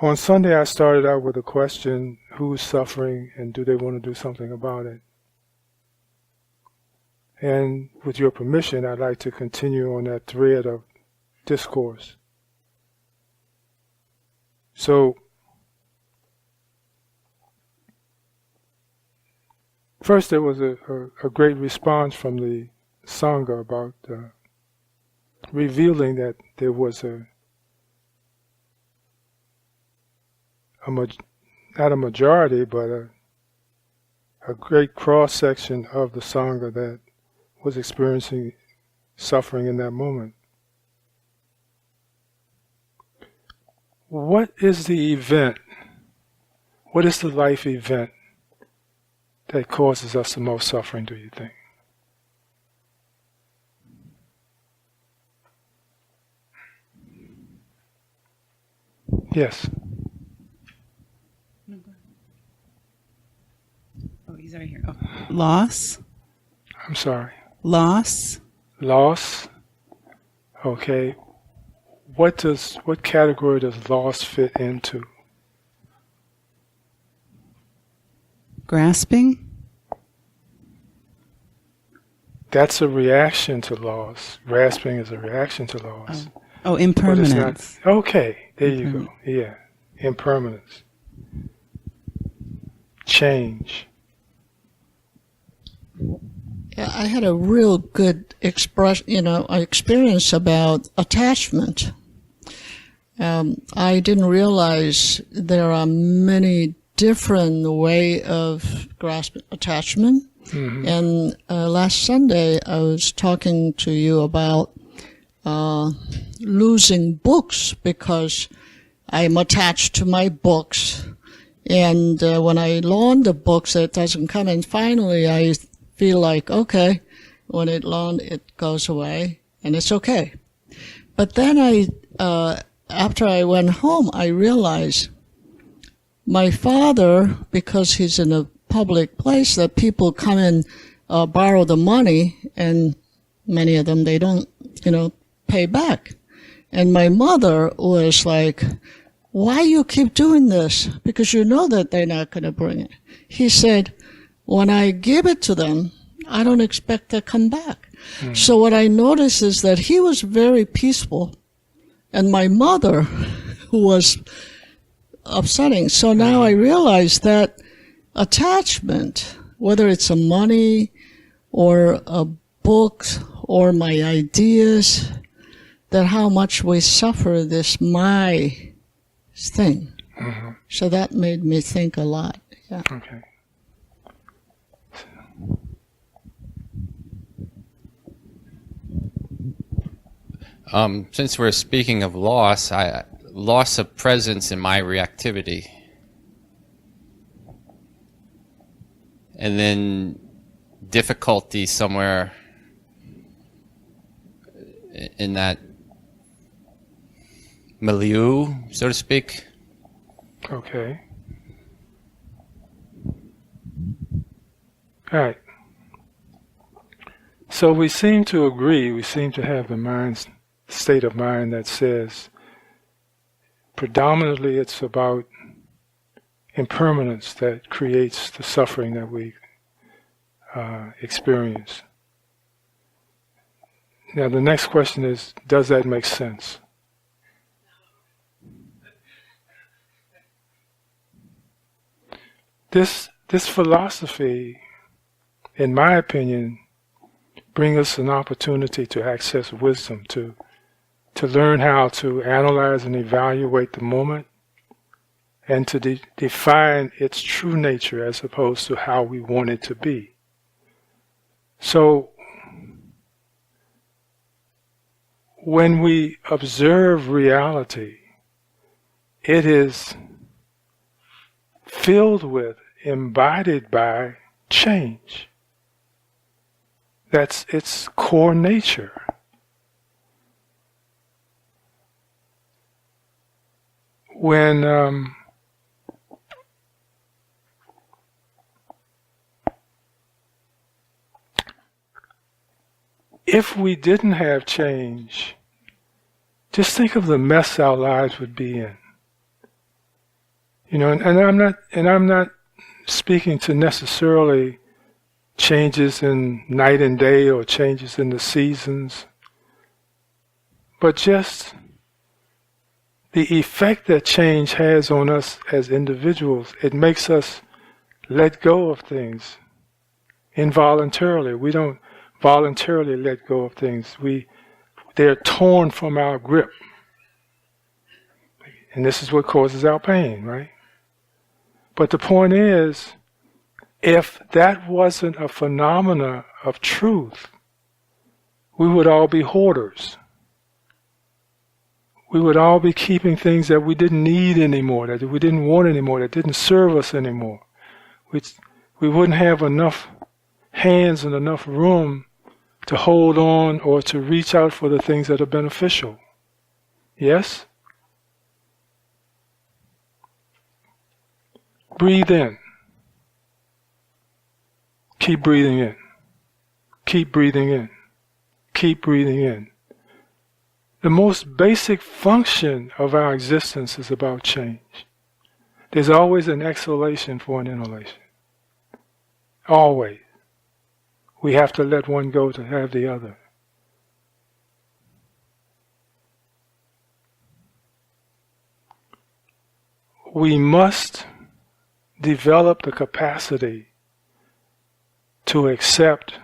On Sunday, I started out with a question: who's suffering, and do they want to do something about it? And with your permission, I'd like to continue on that thread of discourse. So, first there was a great response from the Sangha about revealing that there was not a majority, but a great cross-section of the Sangha that was experiencing suffering in that moment. What is the event? What is the life event that causes us the most suffering, do you think? Yes. Oh, he's right here. Oh. Loss. I'm sorry. Loss. Loss. Okay. What category does loss fit into? Grasping. That's a reaction to loss. Grasping is a reaction to loss. Oh, impermanence. Okay, there you go. Yeah, impermanence. Change. Yeah, I had a real good experience about attachment. I didn't realize there are many different ways of grasping attachment. Mm-hmm. And last Sunday, I was talking to you about losing books because I'm attached to my books. And when I loan the books, it doesn't come. And finally, I feel like, okay, when it loaned, it goes away, and it's okay. But then after I went home, I realized my father, because he's in a public place, that people come and borrow the money, and many of them, they don't, pay back. And my mother was like, why you keep doing this? Because you know that they're not going to bring it. He said, when I give it to them, I don't expect to come back. Mm. So what I noticed is that he was very peaceful, and my mother was upsetting. So now I realize that attachment, whether it's a money or a book or my ideas, that how much we suffer this my thing. Mm-hmm. So that made me think a lot. Yeah. Okay. Since we're speaking of loss, loss of presence in my reactivity. And then difficulty somewhere in that milieu, so to speak. Okay. All right. So we seem to agree, we seem to have the state of mind that says predominantly it's about impermanence that creates the suffering that we experience. Now the next question is, does that make sense? This philosophy, in my opinion, brings us an opportunity to access wisdom, to learn how to analyze and evaluate the moment, and to define its true nature as opposed to how we want it to be. So, when we observe reality, it is filled with, embodied by change. That's its core nature. When if we didn't have change, just think of the mess our lives would be in. And I'm not speaking to necessarily changes in night and day or changes in the seasons, but just the effect that change has on us as individuals. It makes us let go of things involuntarily. We don't voluntarily let go of things. They're torn from our grip. And this is what causes our pain, right? But the point is, if that wasn't a phenomena of truth, we would all be hoarders. We would all be keeping things that we didn't need anymore, that we didn't want anymore, that didn't serve us anymore. We wouldn't have enough hands and enough room to hold on or to reach out for the things that are beneficial. Yes? Breathe in. Keep breathing in. Keep breathing in. Keep breathing in. The most basic function of our existence is about change. There's always an exhalation for an inhalation. Always. We have to let one go to have the other. We must develop the capacity to accept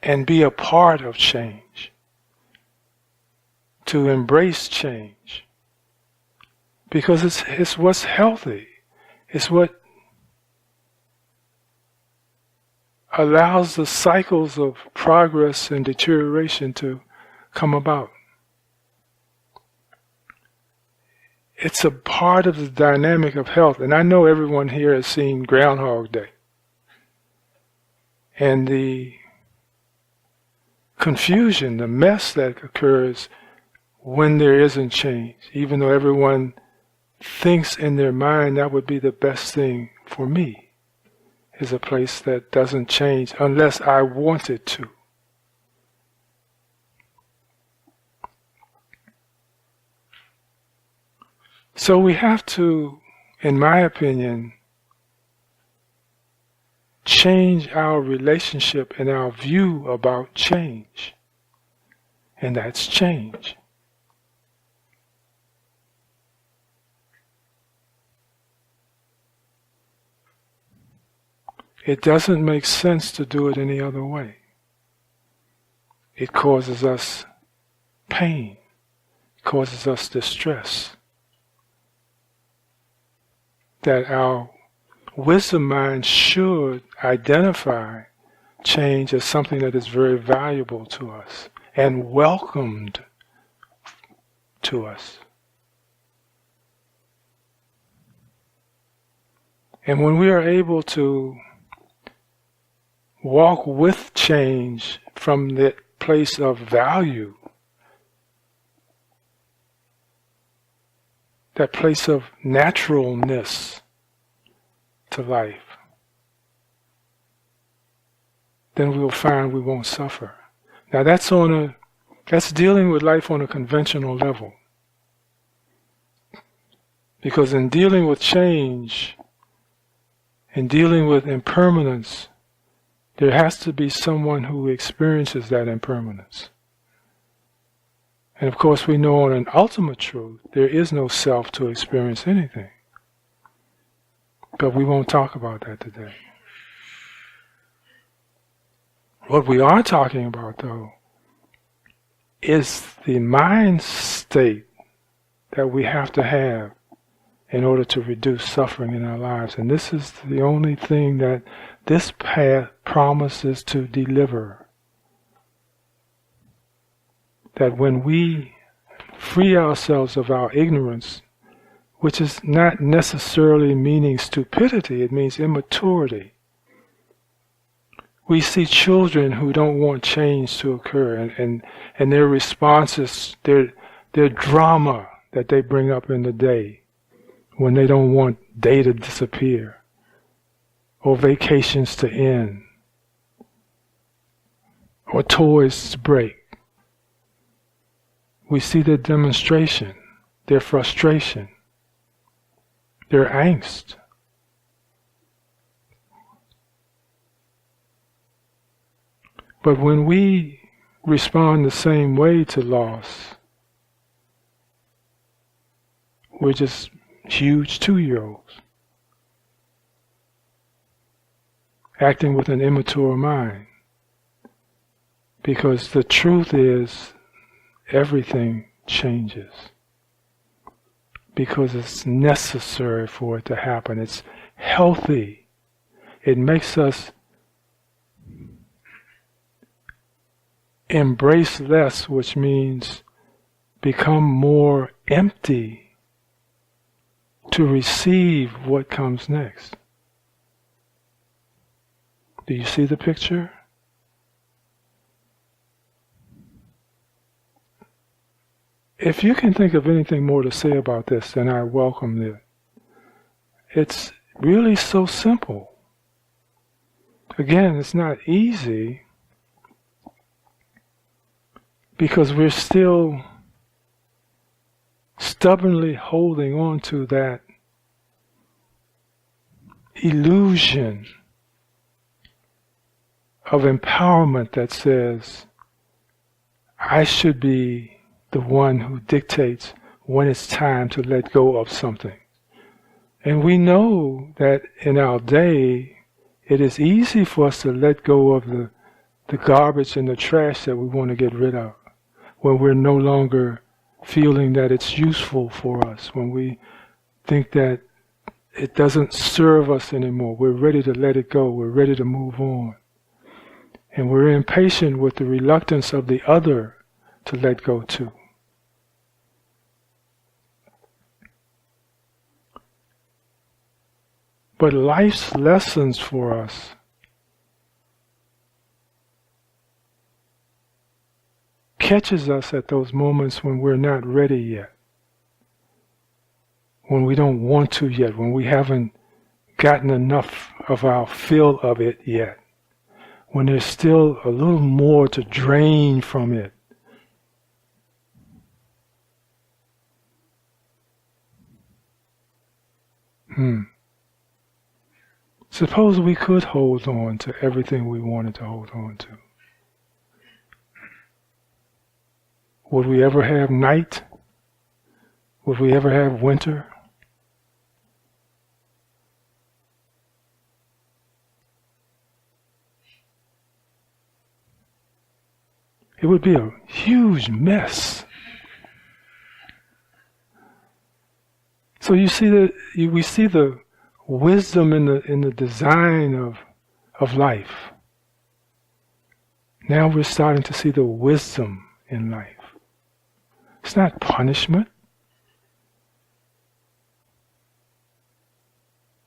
and be a part of change, to embrace change, because it's what's healthy. It's what allows the cycles of progress and deterioration to come about. It's a part of the dynamic of health. And I know everyone here has seen Groundhog Day. And the confusion, the mess that occurs when there isn't change, even though everyone thinks in their mind that would be the best thing for me, is a place that doesn't change unless I want it to. So we have to, in my opinion, change our relationship and our view about change. And that's change. It doesn't make sense to do it any other way. It causes us pain. It causes us distress. That our wisdom mind should identify change as something that is very valuable to us and welcomed to us. And when we are able to walk with change from that place of value, that place of naturalness to life, then we will find we won't suffer. Now that's dealing with life on a conventional level. Because in dealing with change, in dealing with impermanence, there has to be someone who experiences that impermanence. And of course we know on an ultimate truth, there is no self to experience anything. But we won't talk about that today. What we are talking about, though, is the mind state that we have to have in order to reduce suffering in our lives. And this is the only thing that this path promises to deliver. That when we free ourselves of our ignorance, which is not necessarily meaning stupidity, it means immaturity. We see children who don't want change to occur, and their responses, their drama that they bring up in the day, when they don't want day to disappear, or vacations to end, or toys to break. We see their demonstration, their frustration. their angst. But when we respond the same way to loss, we're just huge 2-year-olds acting with an immature mind. Because the truth is, everything changes. Because it's necessary for it to happen. It's healthy. It makes us embrace less, which means become more empty to receive what comes next. Do you see the picture? If you can think of anything more to say about this, then I welcome it. It's really so simple. Again, it's not easy because we're still stubbornly holding on to that illusion of empowerment that says, I should be the one who dictates when it's time to let go of something. And we know that in our day, it is easy for us to let go of the garbage and the trash that we want to get rid of, when we're no longer feeling that it's useful for us, when we think that it doesn't serve us anymore. We're ready to let it go. We're ready to move on. And we're impatient with the reluctance of the other to let go too. But life's lessons for us catches us at those moments when we're not ready yet, when we don't want to yet, when we haven't gotten enough of our fill of it yet, when there's still a little more to drain from it. Suppose we could hold on to everything we wanted to hold on to. Would we ever have night? Would we ever have winter? It would be a huge mess. So you see we see the wisdom in the design of life. Now we're starting to see the wisdom in life. It's not punishment.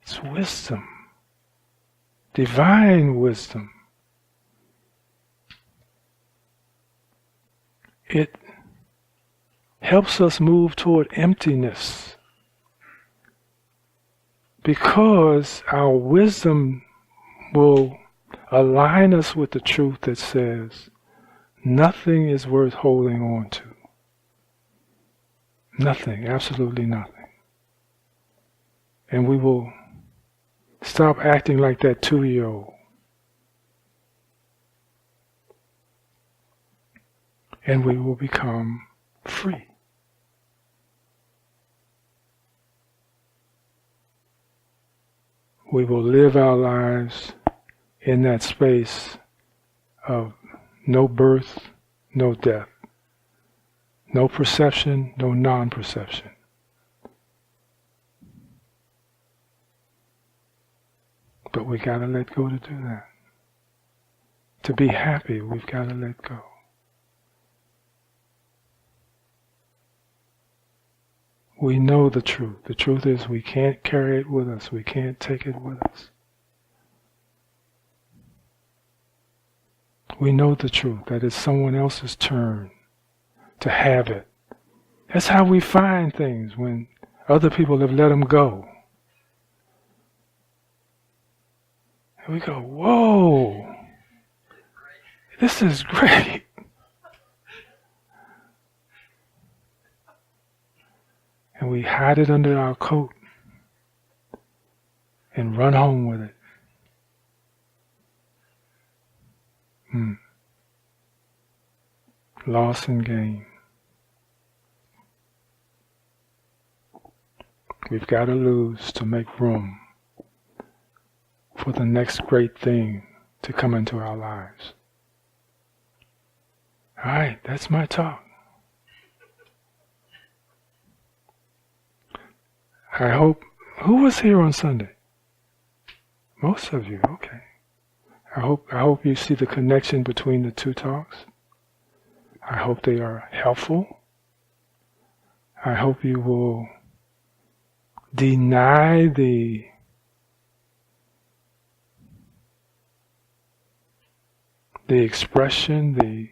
It's wisdom. Divine wisdom. It helps us move toward emptiness because our wisdom will align us with the truth that says nothing is worth holding on to. Nothing, absolutely nothing. And we will stop acting like that 2-year-old. And we will become free. We will live our lives in that space of no birth, no death, no perception, no non-perception. But we got to let go to do that. To be happy, we've got to let go. We know the truth. The truth is we can't carry it with us. We can't take it with us. We know the truth, that it's someone else's turn to have it. That's how we find things when other people have let them go. And we go, whoa, this is great. And we hide it under our coat. and run home with it. Loss and gain. We've got to lose to make room for the next great thing to come into our lives. All right, that's my talk. I hope, who was here on Sunday? Most of you, okay. I hope you see the connection between the two talks. I hope they are helpful. I hope you will deny the expression,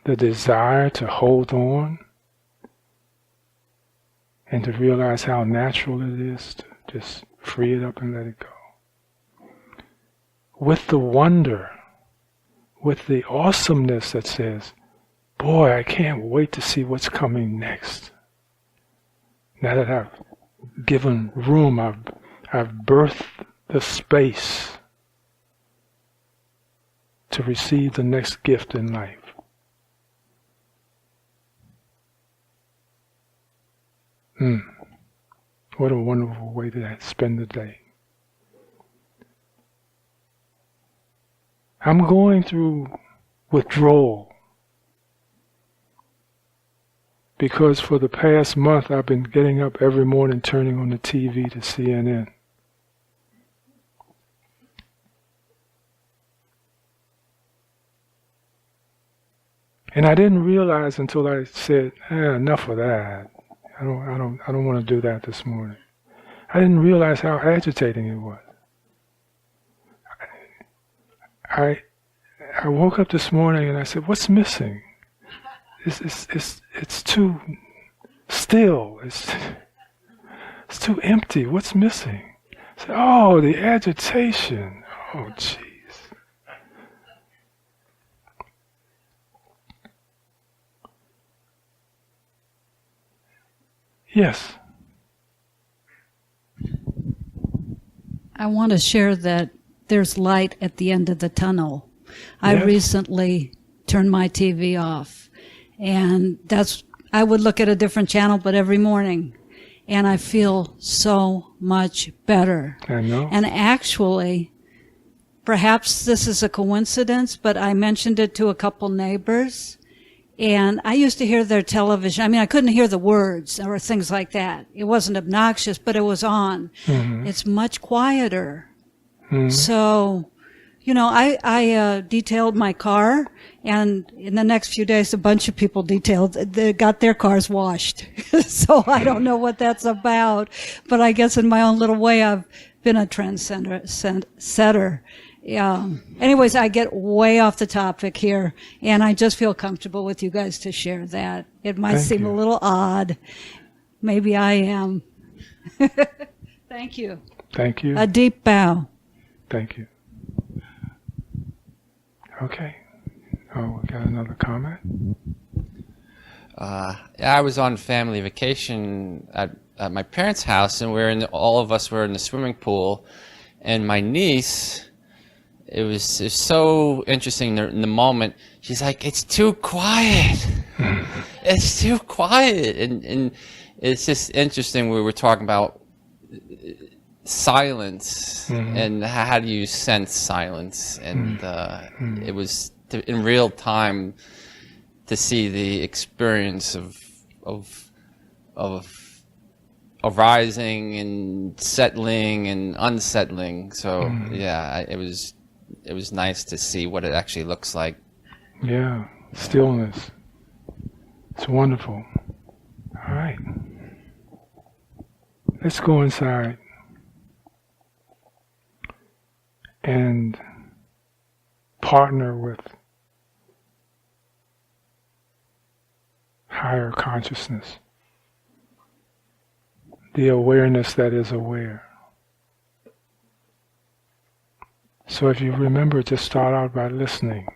the desire to hold on, and to realize how natural it is to just free it up and let it go. With the wonder, with the awesomeness that says, boy, I can't wait to see what's coming next. Now that I've given room, I've birthed the space to receive the next gift in life. What a wonderful way to spend the day. I'm going through withdrawal because for the past month I've been getting up every morning turning on the TV to CNN. And I didn't realize until I said, enough of that. I don't want to do that this morning. I didn't realize how agitating it was. I woke up this morning and I said, what's missing? It's too still. It's too empty. What's missing? I said, oh, the agitation. Oh, jeez. Yes. I want to share that there's light at the end of the tunnel. I Yes. recently turned my TV off, and I would look at a different channel, but every morning, and I feel so much better. I know. And actually, perhaps this is a coincidence, but I mentioned it to a couple neighbors, and I used to hear their television. I mean, I couldn't hear the words or things like that. It wasn't obnoxious, but it was on. Mm-hmm. It's much quieter. Mm-hmm. So, I detailed my car, and in the next few days, a bunch of people they got their cars washed. So I don't know what that's about, but I guess in my own little way, I've been a trendsetter. Yeah. Anyways, I get way off the topic here, and I just feel comfortable with you guys to share that. It might Thank seem you. a little odd. Maybe I am. Thank you. Thank you. A deep bow. Thank you. Okay. Oh, we got another comment? I was on family vacation at my parents' house, and all of us were in the swimming pool, and my niece, it was so interesting in the moment. She's like, "It's too quiet. It's too quiet," and it's just interesting. We were talking about silence and how do you sense silence, and it was in real time to see the experience of arising and settling and unsettling. So it was nice to see what it actually looks like. Yeah. Stillness. It's wonderful. All right. Let's go inside and partner with higher consciousness, the awareness that is aware. So if you remember, just start out by listening.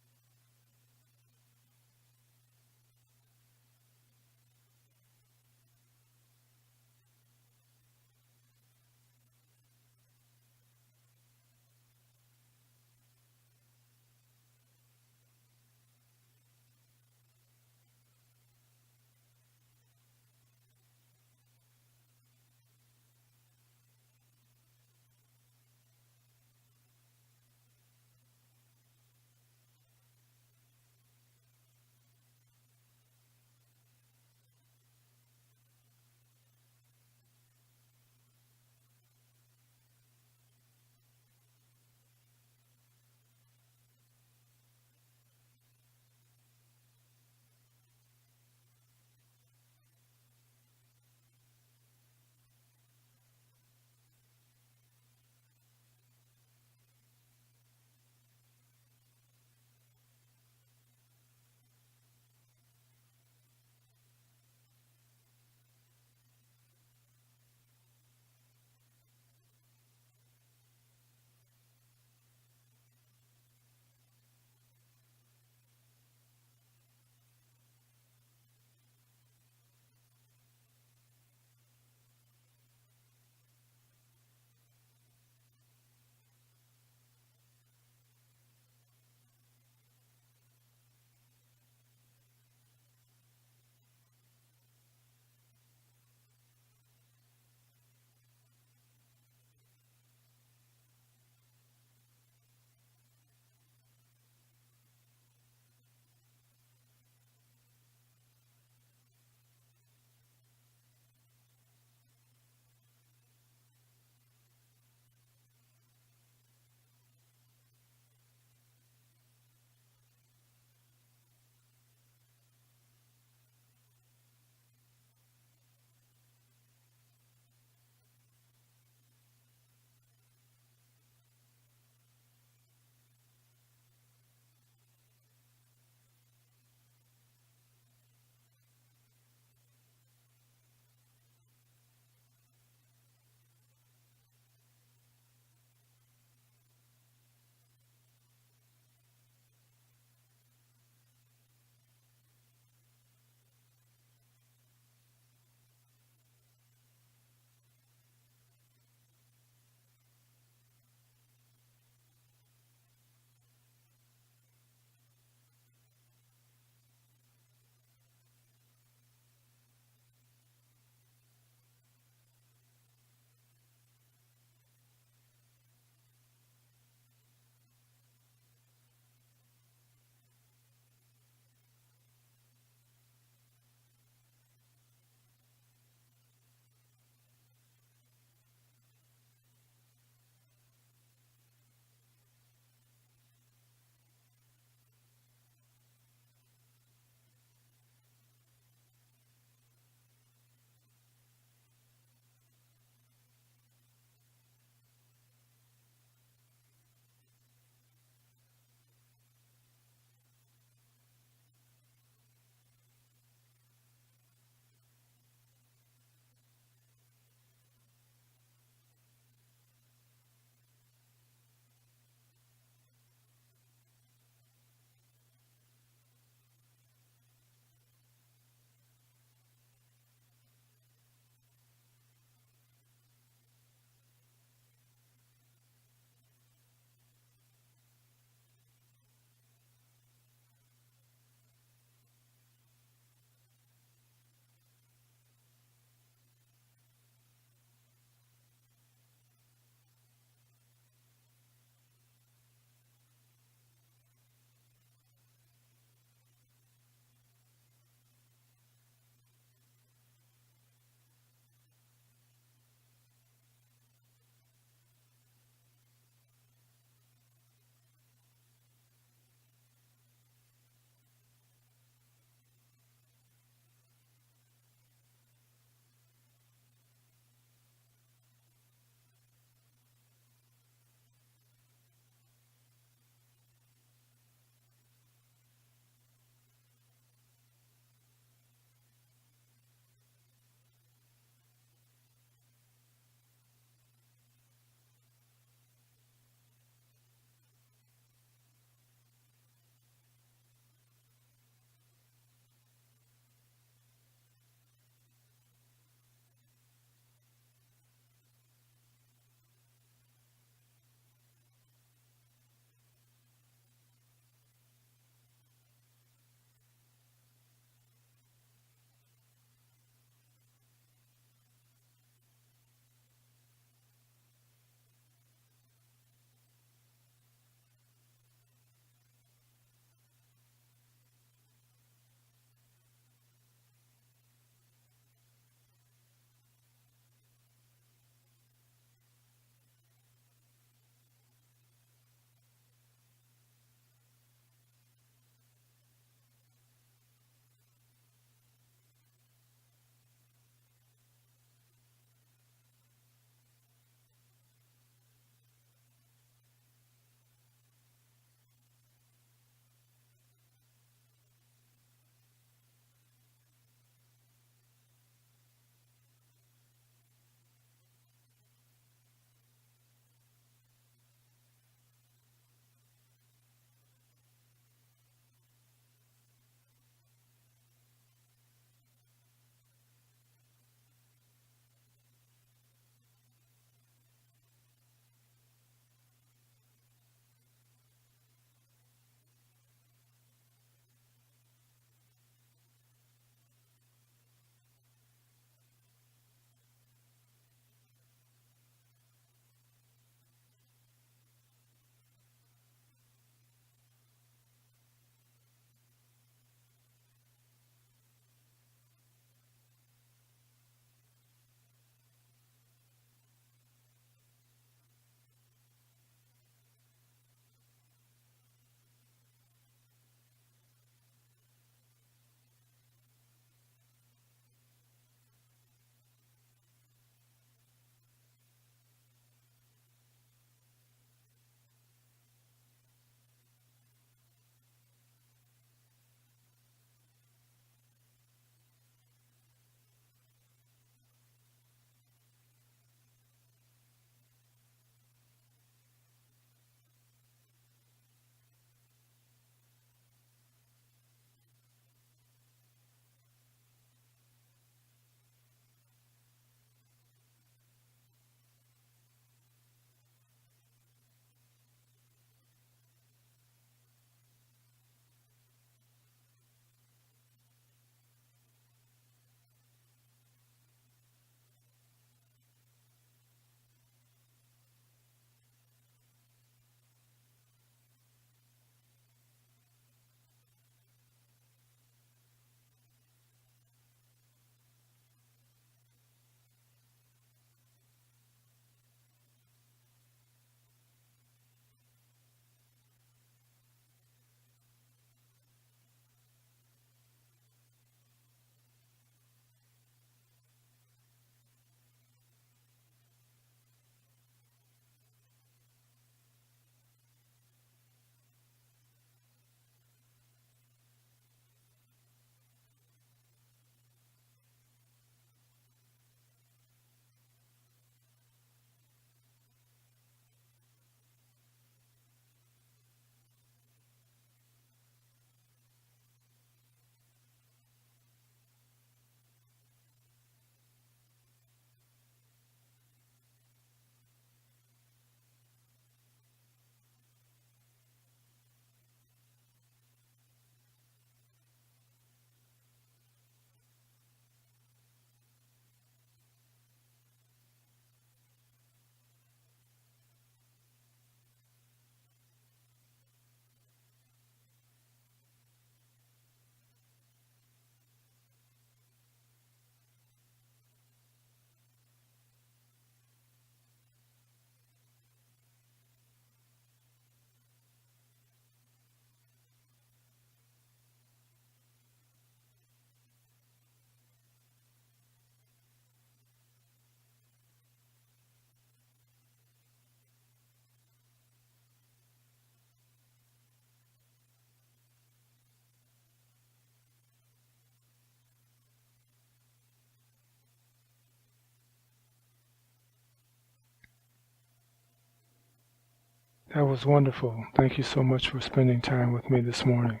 That was wonderful. Thank you so much for spending time with me this morning.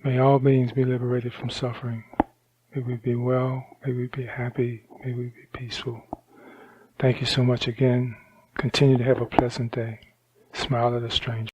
May all beings be liberated from suffering. May we be well. May we be happy. May we be peaceful. Thank you so much again. Continue to have a pleasant day. Smile at a stranger.